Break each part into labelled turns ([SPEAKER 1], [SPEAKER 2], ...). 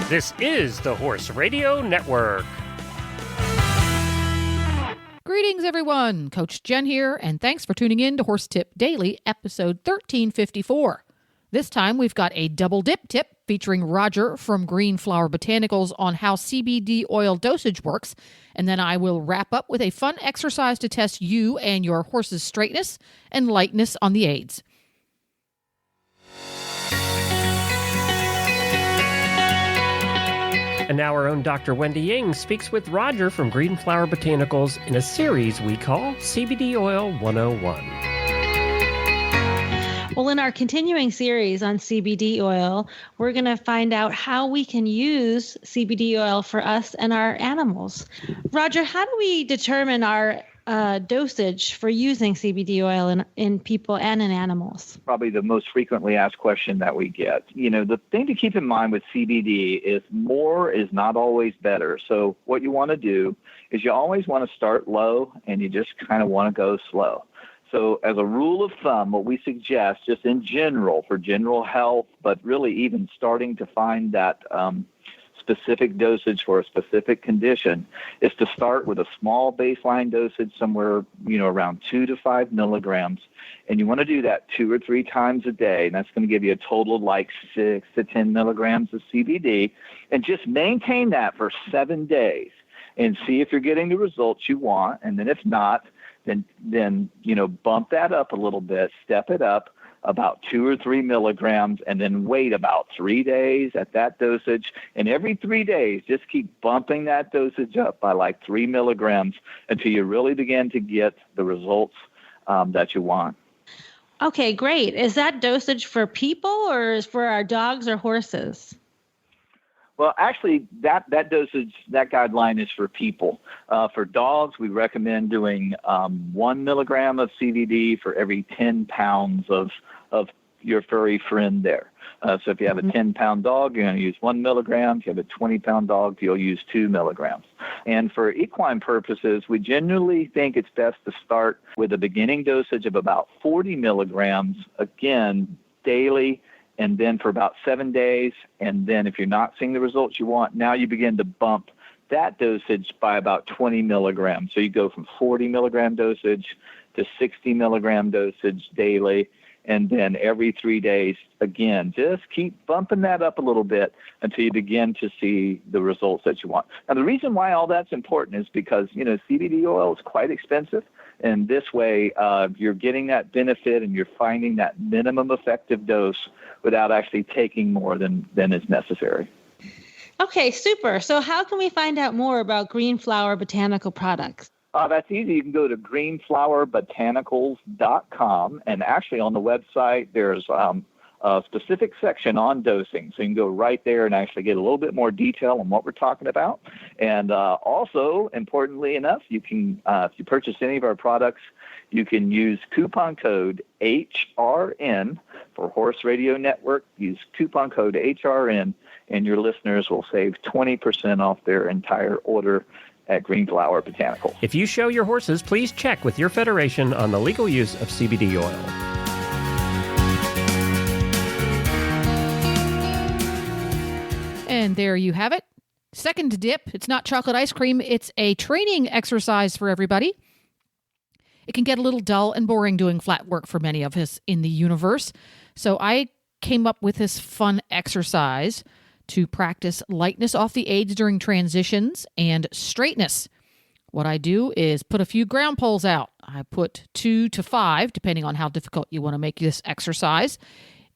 [SPEAKER 1] This is the Horse Radio Network.
[SPEAKER 2] Greetings, everyone. Coach Jenn here, and thanks for tuning in to Horse Tip Daily, episode 1354. This time, we've got a double dip tip featuring Roger from Green Flower Botanicals on how CBD oil dosage works, and then I will wrap up with a fun exercise to test you and your horse's straightness and lightness on the aids.
[SPEAKER 1] And now our own Dr. Wendy Ying speaks with Roger from Green Flower Botanicals in a series we call CBD Oil 101.
[SPEAKER 3] Well, in our continuing series on CBD oil, we're going to find out how we can use CBD oil for us and our animals. Roger, how do we determine our dosage for using CBD oil in people and in animals?
[SPEAKER 4] Probably the most frequently asked question that we get. You know, the thing to keep in mind with CBD is more is not always better. So what you want to do is you always want to start low and you just kind of want to go slow. So as a rule of thumb, what we suggest just in general for general health, but really even starting to find that specific dosage for a specific condition is to start with a small baseline dosage somewhere, around 2 to 5 milligrams. And you want to do that 2 or 3 times a day. And that's going to give you a total of like 6 to 10 milligrams of CBD. And just maintain that for 7 days and see if you're getting the results you want. And then if not, then bump that up a little bit, step it up about 2 or 3 milligrams, and then wait about 3 days at that dosage. And every 3 days, just keep bumping that dosage up by like 3 milligrams until you really begin to get the results that you want.
[SPEAKER 3] Okay, great. Is that dosage for people or is for our dogs or horses?
[SPEAKER 4] Well, actually, that dosage, that guideline is for people. For dogs, we recommend doing 1 milligram of CBD for every 10 pounds of your furry friend there. So if you have a 10-pound dog, you're going to use 1 milligram. If you have a 20-pound dog, you'll use 2 milligrams. And for equine purposes, we generally think it's best to start with a beginning dosage of about 40 milligrams, again, daily, and then for about 7 days. And then if you're not seeing the results you want, now you begin to bump that dosage by about 20 milligrams. So you go from 40 milligram dosage to 60 milligram dosage daily. And then every 3 days, again, just keep bumping that up a little bit until you begin to see the results that you want. Now, the reason why all that's important is because, CBD oil is quite expensive. And this way, you're getting that benefit and you're finding that minimum effective dose without actually taking more than is necessary.
[SPEAKER 3] Okay, super. So how can we find out more about Green Flower Botanical products?
[SPEAKER 4] That's easy. You can go to greenflowerbotanicals.com, and actually on the website there's a specific section on dosing. So you can go right there and actually get a little bit more detail on what we're talking about. And also, importantly enough, you can, if you purchase any of our products, you can use coupon code HRN for Horse Radio Network. Use coupon code HRN, and your listeners will save 20% off their entire order at Green Flower Botanicals.
[SPEAKER 1] If you show your horses, please check with your federation on the legal use of CBD oil.
[SPEAKER 2] And there you have it. Second dip. It's not chocolate ice cream. It's a training exercise for everybody. It can get a little dull and boring doing flat work for many of us in the universe. So I came up with this fun exercise to practice lightness off the aids during transitions and straightness. What I do is put a few ground poles out. I put 2 to 5, depending on how difficult you want to make this exercise,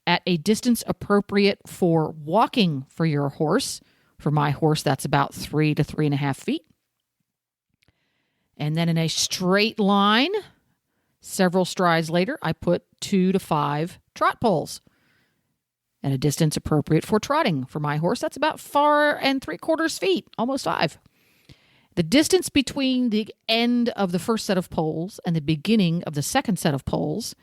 [SPEAKER 2] at a distance appropriate for walking for your horse. For my horse, that's about 3 to 3.5 feet. And then in a straight line, several strides later, I put 2 to 5 trot poles at a distance appropriate for trotting. For my horse, that's about 4 3/4 feet, almost 5. The distance between the end of the first set of poles and the beginning of the second set of poles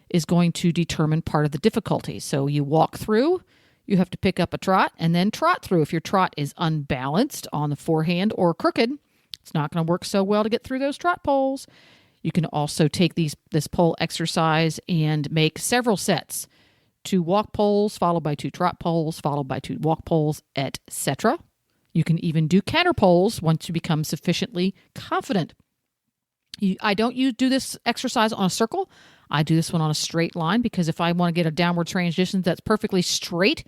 [SPEAKER 2] is going to determine part of the difficulty. So you walk through, you have to pick up a trot, and then trot through. If your trot is unbalanced on the forehand or crooked, it's not going to work so well to get through those trot poles. You can also take this pole exercise and make several sets 2 walk poles, followed by 2 trot poles, followed by 2 walk poles, etc. You can even do canter poles once you become sufficiently confident. I don't do this exercise on a circle. I do this one on a straight line because if I want to get a downward transition that's perfectly straight,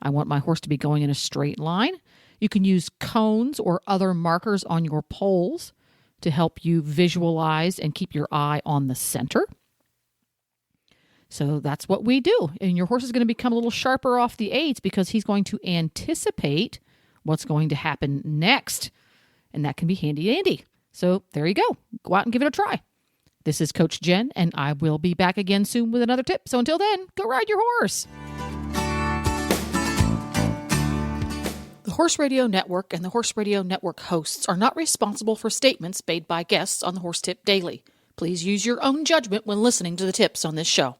[SPEAKER 2] I want my horse to be going in a straight line. You can use cones or other markers on your poles to help you visualize and keep your eye on the center. So that's what we do. And your horse is going to become a little sharper off the aids because he's going to anticipate what's going to happen next. And that can be handy dandy. So there you go. Go out and give it a try. This is Coach Jenn, and I will be back again soon with another tip. So until then, go ride your horse. The Horse Radio Network and the Horse Radio Network hosts are not responsible for statements made by guests on the Horse Tip Daily. Please use your own judgment when listening to the tips on this show.